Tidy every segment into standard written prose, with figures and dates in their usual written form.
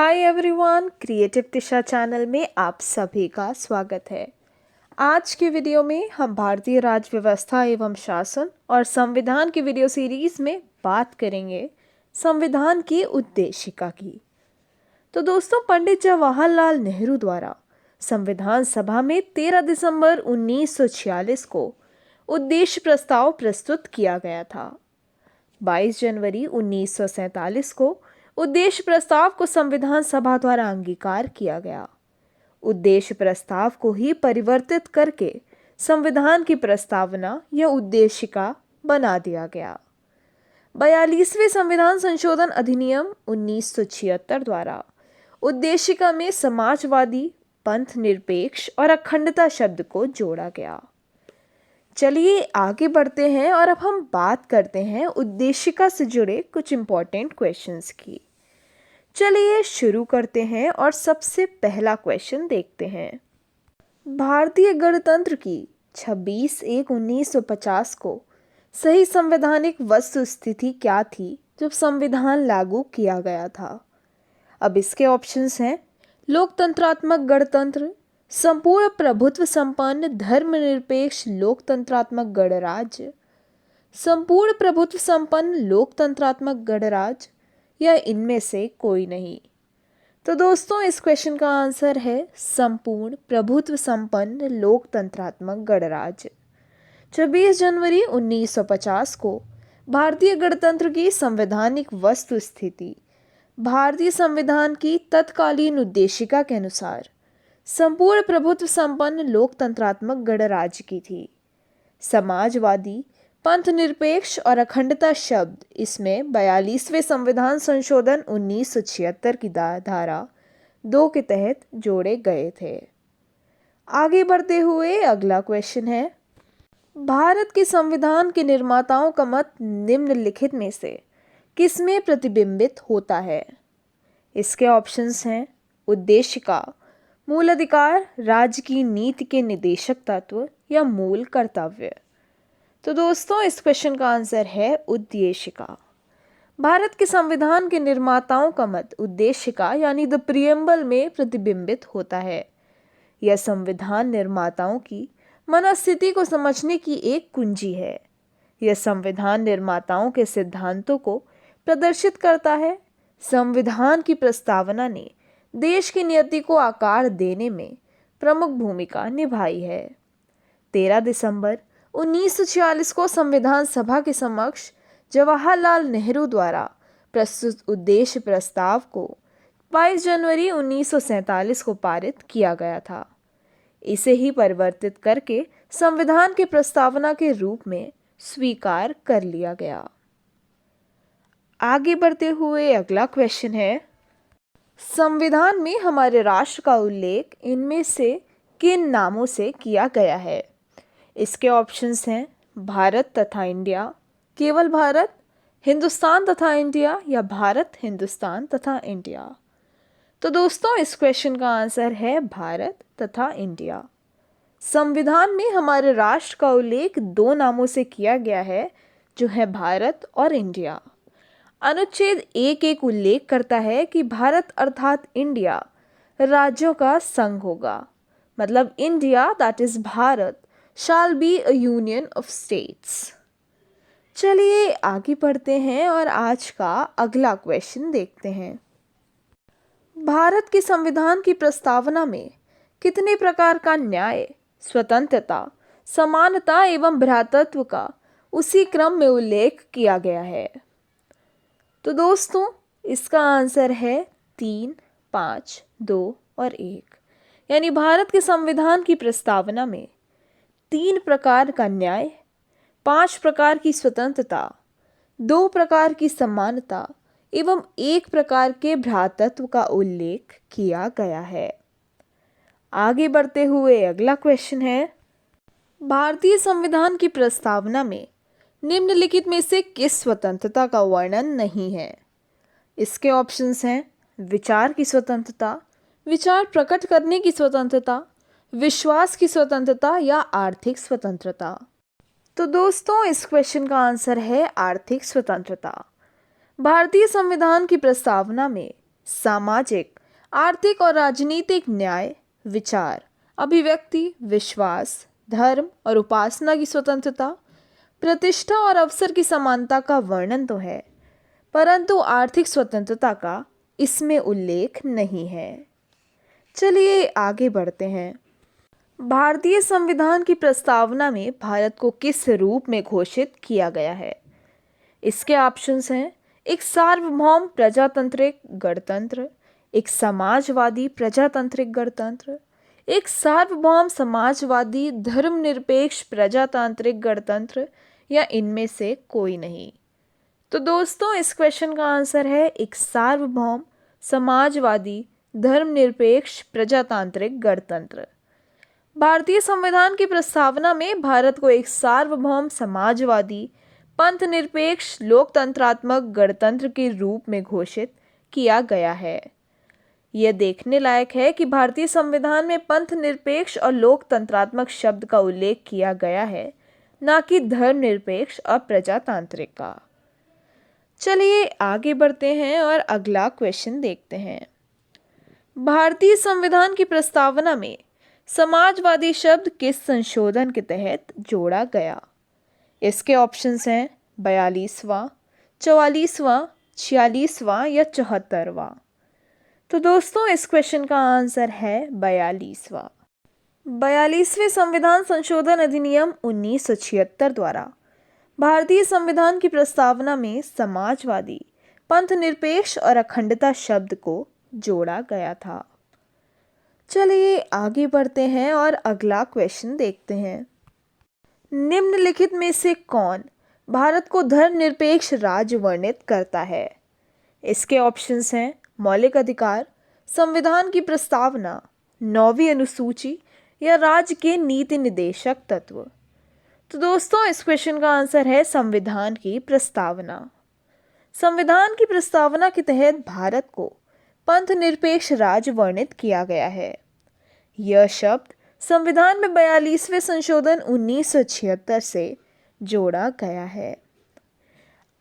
Hi everyone, creative दिशा channel में आप सभी का स्वागत है। आज के वीडियो में हम भारतीय राज्य व्यवस्था एवं शासन और संविधान की वीडियो सीरीज में बात करेंगे संविधान की उद्देशिका की। तो दोस्तों, पंडित जवाहरलाल नेहरू द्वारा संविधान सभा में 13 दिसंबर 1946 को उद्देश्य प्रस्ताव प्रस्तुत किया गया था। 22 जनवरी 1947 को उद्देश्य प्रस्ताव को संविधान सभा द्वारा अंगीकार किया गया। उद्देश्य प्रस्ताव को ही परिवर्तित करके संविधान की प्रस्तावना या उद्देशिका बना दिया गया। 42वें संविधान संशोधन अधिनियम 1976 द्वारा उद्देशिका में समाजवादी, पंथ निरपेक्ष और अखंडता शब्द को जोड़ा गया। चलिए आगे बढ़ते हैं और अब हम बात करते हैं उद्देशिका से जुड़े कुछ इंपॉर्टेंट क्वेश्चंस की। चलिए शुरू करते हैं और सबसे पहला क्वेश्चन देखते हैं। भारतीय गणतंत्र की 26/1/1950 को सही संवैधानिक वस्तुस्थिति क्या थी जब संविधान लागू किया गया था? अब इसके ऑप्शंस हैं: लोकतंत्रात्मक गणतंत्र, संपूर्ण प्रभुत्व संपन्न धर्मनिरपेक्ष लोकतंत्रात्मक गणराज्य, संपूर्ण प्रभुत्व संपन्न लोकतंत्रात्मक गणराज्य, या इनमें से कोई नहीं। तो दोस्तों, इस क्वेश्चन का आंसर है संपूर्ण प्रभुत्व संपन्न लोकतंत्रात्मक गणराज्य। 26 जनवरी 1950 को भारतीय गणतंत्र की संवैधानिक वस्तुस्थिति भारतीय संविधान की तत्कालीन उद्देशिका के अनुसार संपूर्ण प्रभुत्व संपन्न लोकतंत्रात्मक गणराज्य की थी। समाजवादी, पंथ निरपेक्ष और अखंडता शब्द इसमें 42वें संविधान संशोधन 1976 की धारा 2 के तहत जोड़े गए थे। आगे बढ़ते हुए अगला क्वेश्चन है, भारत के संविधान के निर्माताओं का मत निम्नलिखित में से किसमें प्रतिबिंबित होता है? इसके ऑप्शंस हैं: उद्देशिका, मूल अधिकार, राज्य की नीति के निदेशक तत्व या मूल कर्तव्य। तो दोस्तों, इस क्वेश्चन का आंसर है उद्देशिका। भारत के संविधान के निर्माताओं का मत उद्देशिका यानी द प्रियम्बल में प्रतिबिंबित होता है। यह संविधान निर्माताओं की मनस्थिति को समझने की एक कुंजी है। यह संविधान निर्माताओं के सिद्धांतों को प्रदर्शित करता है। संविधान की प्रस्तावना ने देश की नियति को आकार देने में प्रमुख भूमिका निभाई है। 13 दिसंबर 1946 को संविधान सभा के समक्ष जवाहरलाल नेहरू द्वारा प्रस्तुत उद्देश्य प्रस्ताव को 22 जनवरी 1947 को पारित किया गया था। इसे ही परिवर्तित करके संविधान की प्रस्तावना के रूप में स्वीकार कर लिया गया। आगे बढ़ते हुए अगला क्वेश्चन है, संविधान में हमारे राष्ट्र का उल्लेख इनमें से किन नामों से किया गया है? इसके ऑप्शंस हैं: भारत तथा इंडिया, केवल भारत, हिंदुस्तान तथा इंडिया या भारत, हिंदुस्तान तथा इंडिया। तो दोस्तों, इस क्वेश्चन का आंसर है भारत तथा इंडिया। संविधान में हमारे राष्ट्र का उल्लेख 2 नामों से किया गया है, जो है भारत और इंडिया। अनुच्छेद 1 उल्लेख करता है कि भारत अर्थात इंडिया राज्यों का संघ होगा। मतलब India that is Bharat shall be a union of states। चलिए आगे बढ़ते हैं और आज का अगला क्वेश्चन देखते हैं। भारत के संविधान की प्रस्तावना में कितने प्रकार का न्याय, स्वतंत्रता, समानता एवं भ्रातृत्व का उसी क्रम में उल्लेख किया गया है? तो दोस्तों, इसका आंसर है 3, 5, 2 और 1। यानी भारत के संविधान की प्रस्तावना में 3 प्रकार का न्याय, 5 प्रकार की स्वतंत्रता, 2 प्रकार की समानता एवं 1 प्रकार के भ्रातृत्व का उल्लेख किया गया है। आगे बढ़ते हुए अगला क्वेश्चन है, भारतीय संविधान की प्रस्तावना में निम्नलिखित में से किस स्वतंत्रता का वर्णन नहीं है? इसके ऑप्शंस हैं: विचार की स्वतंत्रता, विचार प्रकट करने की स्वतंत्रता, विश्वास की स्वतंत्रता या आर्थिक स्वतंत्रता। तो दोस्तों, इस क्वेश्चन का आंसर है आर्थिक स्वतंत्रता। भारतीय संविधान की प्रस्तावना में सामाजिक, आर्थिक और राजनीतिक न्याय, विचार, अभिव्यक्ति, विश्वास, धर्म और उपासना की स्वतंत्रता, प्रतिष्ठा और अवसर की समानता का वर्णन तो है, परंतु आर्थिक स्वतंत्रता का इसमें उल्लेख नहीं है। चलिए आगे बढ़ते हैं। भारतीय संविधान की प्रस्तावना में भारत को किस रूप में घोषित किया गया है? इसके ऑप्शंस हैं एक सार्वभौम प्रजातांत्रिक गणतंत्र, एक समाजवादी प्रजातांत्रिक गणतंत्र, एक सार्वभौम समाजवादी धर्मनिरपेक्ष प्रजातांत्रिक गणतंत्र या इनमें से कोई नहीं। तो दोस्तों इस क्वेश्चन का आंसर है एक सार्वभौम समाजवादी धर्मनिरपेक्ष प्रजातांत्रिक गणतंत्र। भारतीय संविधान की प्रस्तावना में भारत को एक सार्वभौम समाजवादी पंथ निरपेक्ष लोकतंत्रात्मक गणतंत्र के रूप में घोषित किया गया है। यह देखने लायक है कि भारतीय संविधान में पंथ निरपेक्ष और लोकतंत्रात्मक शब्द का उल्लेख किया गया है, न कि धर्मनिरपेक्ष और प्रजातांत्रिक का। चलिए आगे बढ़ते हैं और अगला क्वेश्चन देखते हैं। भारतीय संविधान की प्रस्तावना में समाजवादी शब्द किस संशोधन के तहत जोड़ा गया? इसके ऑप्शंस हैं 42वां, 44वां, 46वां या 74वां। तो दोस्तों इस क्वेश्चन का आंसर है 42वां। 42वें संविधान संशोधन अधिनियम 1976 द्वारा भारतीय संविधान की प्रस्तावना में समाजवादी, पंथ निरपेक्ष और अखंडता शब्द को जोड़ा गया था। चलिए आगे बढ़ते हैं और अगला क्वेश्चन देखते हैं। निम्नलिखित में से कौन भारत को धर्मनिरपेक्ष राज्य वर्णित करता है? इसके ऑप्शंस हैं मौलिक अधिकार, संविधान की प्रस्तावना, 9वीं अनुसूची या राज्य के नीति निदेशक तत्व। तो दोस्तों इस क्वेश्चन का आंसर है संविधान की प्रस्तावना। संविधान की प्रस्तावना के तहत भारत को पंथ निरपेक्ष राज्य वर्णित किया गया है। यह शब्द संविधान में 42वें संशोधन 1976 से जोड़ा गया है।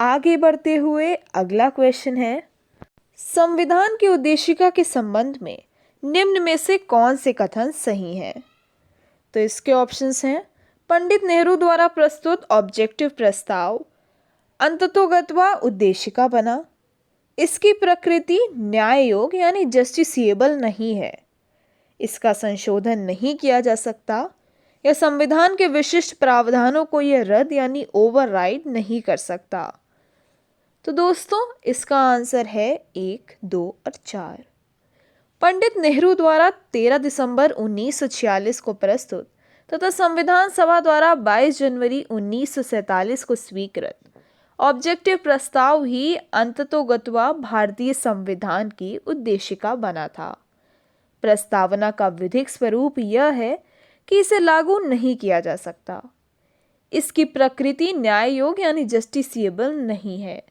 आगे बढ़ते हुए अगला क्वेश्चन है, संविधान की उद्देशिका के संबंध में निम्न में से कौन से कथन सही हैं? तो इसके ऑप्शंस हैं पंडित नेहरू द्वारा प्रस्तुत ऑब्जेक्टिव प्रस्ताव अंततोगत्वा उद्देशिका बना, इसकी प्रकृति न्याय योग्य यानी जस्टिसिएबल नहीं है, इसका संशोधन नहीं किया जा सकता, या संविधान के विशिष्ट प्रावधानों को यह रद्द यानी ओवरराइड नहीं कर सकता। तो दोस्तों इसका आंसर है 1, 2 और 4। पंडित नेहरू द्वारा 13 दिसंबर 1946 को प्रस्तुत तथा संविधान सभा द्वारा 22 जनवरी 1947 को स्वीकृत ऑब्जेक्टिव प्रस्ताव ही अंततोगत्वा भारतीय संविधान की उद्देशिका बना था। प्रस्तावना का विधिक स्वरूप यह है कि इसे लागू नहीं किया जा सकता, इसकी प्रकृति न्याय योग्य यानी जस्टिसिएबल नहीं है।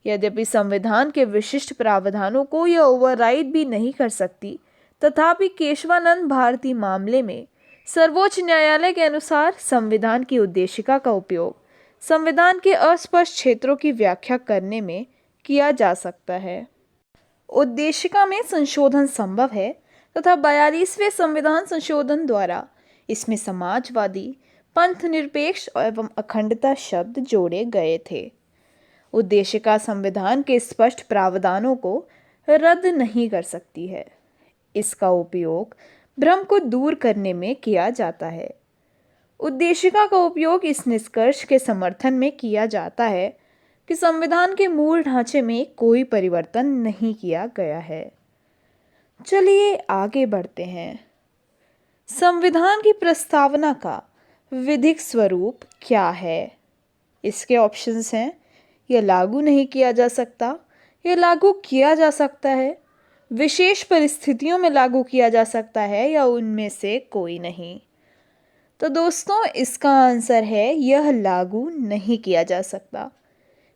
यद्यपि संविधान के विशिष्ट प्रावधानों को यह ओवरराइड भी नहीं कर सकती, तथापि केशवानंद भारती मामले में सर्वोच्च न्यायालय के अनुसार संविधान की उद्देशिका का उपयोग संविधान के अस्पष्ट क्षेत्रों की व्याख्या करने में किया जा सकता है। उद्देशिका में संशोधन संभव है तथा 42वें संविधान संशोधन द्वारा इसमें समाजवादी, पंथ निरपेक्ष एवं अखंडता शब्द जोड़े गए थे। उद्देशिका संविधान के स्पष्ट प्रावधानों को रद्द नहीं कर सकती है, इसका उपयोग भ्रम को दूर करने में किया जाता है। उद्देशिका का उपयोग इस निष्कर्ष के समर्थन में किया जाता है कि संविधान के मूल ढांचे में कोई परिवर्तन नहीं किया गया है। चलिए आगे बढ़ते हैं। संविधान की प्रस्तावना का विधिक स्वरूप क्या है? इसके ऑप्शंस हैं यह लागू नहीं किया जा सकता, यह लागू किया जा सकता है, विशेष परिस्थितियों में लागू किया जा सकता है या उनमें से कोई नहीं। तो दोस्तों इसका आंसर है यह लागू नहीं किया जा सकता,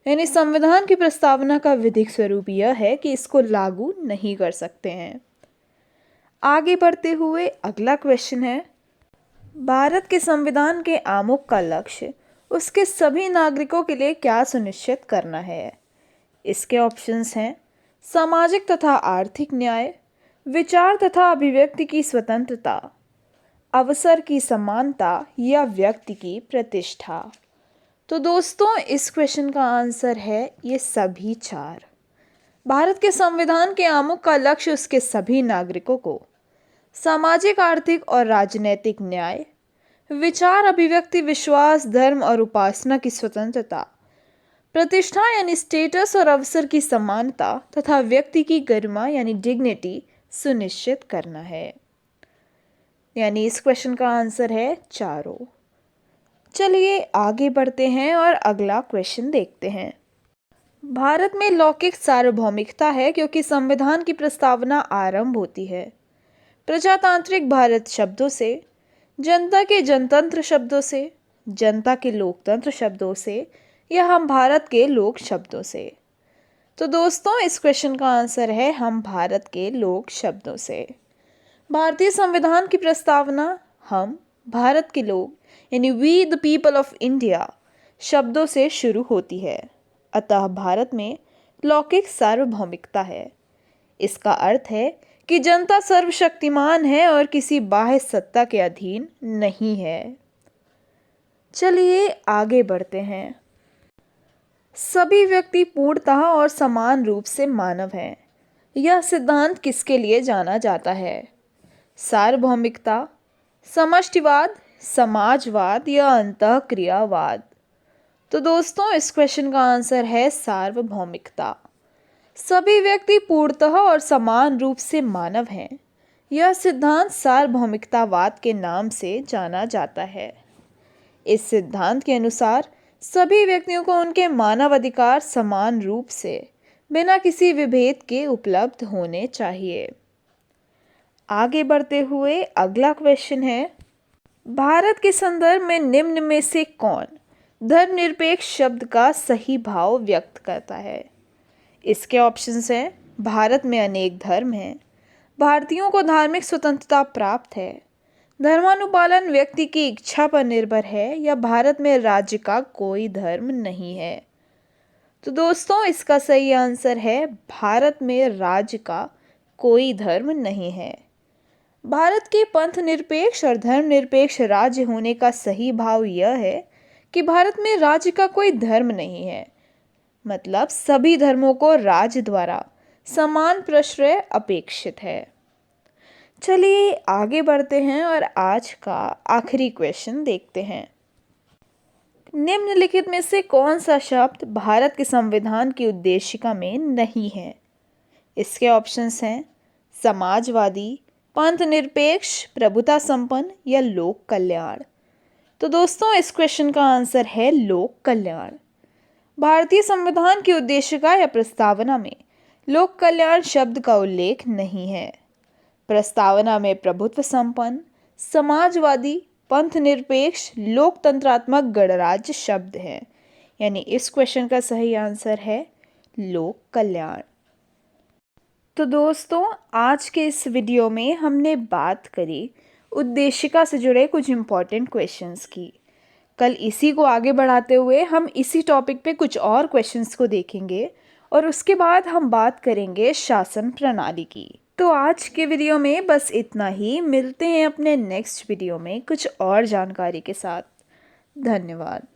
यानी संविधान की प्रस्तावना का विधिक स्वरूप यह है कि इसको लागू नहीं कर सकते हैं। आगे बढ़ते हुए अगला क्वेश्चन है, भारत के संविधान के आमुख का लक्ष्य उसके सभी नागरिकों के लिए क्या सुनिश्चित करना है? इसके ऑप्शंस हैं सामाजिक तथा आर्थिक न्याय, विचार तथा अभिव्यक्ति की स्वतंत्रता, अवसर की समानता या व्यक्ति की प्रतिष्ठा। तो दोस्तों इस क्वेश्चन का आंसर है ये सभी चार। भारत के संविधान के आमुख का लक्ष्य उसके सभी नागरिकों को सामाजिक, आर्थिक और राजनैतिक न्याय, विचार, अभिव्यक्ति, विश्वास, धर्म और उपासना की स्वतंत्रता, प्रतिष्ठा यानी स्टेटस और अवसर की समानता तथा व्यक्ति की गरिमा यानी डिग्निटी सुनिश्चित करना है। यानी इस क्वेश्चन का आंसर है चारों। चलिए आगे बढ़ते हैं और अगला क्वेश्चन देखते हैं। भारत में लौकिक सार्वभौमिकता है क्योंकि संविधान की प्रस्तावना आरंभ होती है प्रजातांत्रिक भारत शब्दों से, जनता के जनतंत्र शब्दों से, जनता के लोकतंत्र शब्दों से या हम भारत के लोक शब्दों से। तो दोस्तों इस क्वेश्चन का आंसर है हम भारत के लोक शब्दों से। भारतीय संविधान की प्रस्तावना हम भारत के लोग यानी we the people of India शब्दों से शुरू होती है। अतः भारत में लौकिक सार्वभौमिकता है। इसका अर्थ है कि जनता सर्वशक्तिमान है और किसी बाह्य सत्ता के अधीन नहीं है। चलिए आगे बढ़ते हैं। सभी व्यक्ति पूर्णतः और समान रूप से मानव हैं। यह सिद्धांत किसके लिए जाना जाता है? सार्वभौमिकता, समष्टिवाद, समाजवाद या अंतःक्रियावाद। तो दोस्तों इस क्वेश्चन का आंसर है सार्वभौमिकता। सभी व्यक्ति पूर्णतः और समान रूप से मानव हैं। यह सिद्धांत सार्वभौमिकतावाद के नाम से जाना जाता है। इस सिद्धांत के अनुसार सभी व्यक्तियों को उनके मानव अधिकार समान रूप से बिना किसी विभेद के उपलब्ध होने चाहिए। आगे बढ़ते हुए अगला क्वेश्चन है, भारत के संदर्भ में निम्न में से कौन धर्मनिरपेक्ष शब्द का सही भाव व्यक्त करता है? इसके ऑप्शंस हैं, भारत में अनेक धर्म हैं, भारतीयों को धार्मिक स्वतंत्रता प्राप्त है, धर्मानुपालन व्यक्ति की इच्छा पर निर्भर है या भारत में राज्य का कोई धर्म नहीं है। तो दोस्तों इसका सही आंसर है भारत में राज्य का कोई धर्म नहीं है। भारत के पंथ निरपेक्ष और धर्मनिरपेक्ष राज्य होने का सही भाव यह है कि भारत में राज्य का कोई धर्म नहीं है, मतलब सभी धर्मों को राज्य द्वारा समान प्रश्रय अपेक्षित है। चलिए आगे बढ़ते हैं और आज का आखिरी क्वेश्चन देखते हैं। निम्नलिखित में से कौन सा शब्द भारत के संविधान की उद्देशिका में नहीं है? इसके ऑप्शंस हैं, समाजवादी, पंथ निरपेक्ष, प्रभुता संपन्न या लोक कल्याण। तो दोस्तों इस क्वेश्चन का आंसर है लोक कल्याण। भारतीय संविधान की उद्देशिका या प्रस्तावना में लोक कल्याण शब्द का उल्लेख नहीं है। प्रस्तावना में प्रभुत्व संपन्न, समाजवादी, पंथ निरपेक्ष, लोकतंत्रात्मक गणराज्य शब्द हैं। यानी इस क्वेश्चन का सही आंसर है लोक कल्याण। तो दोस्तों आज के इस वीडियो में हमने बात करी उद्देशिका से जुड़े कुछ इम्पॉर्टेंट क्वेश्चंस की। कल इसी को आगे बढ़ाते हुए हम इसी टॉपिक पे कुछ और क्वेश्चंस को देखेंगे और उसके बाद हम बात करेंगे शासन प्रणाली की। तो आज के वीडियो में बस इतना ही। मिलते हैं अपने नेक्स्ट वीडियो में कुछ और जानकारी के साथ। धन्यवाद।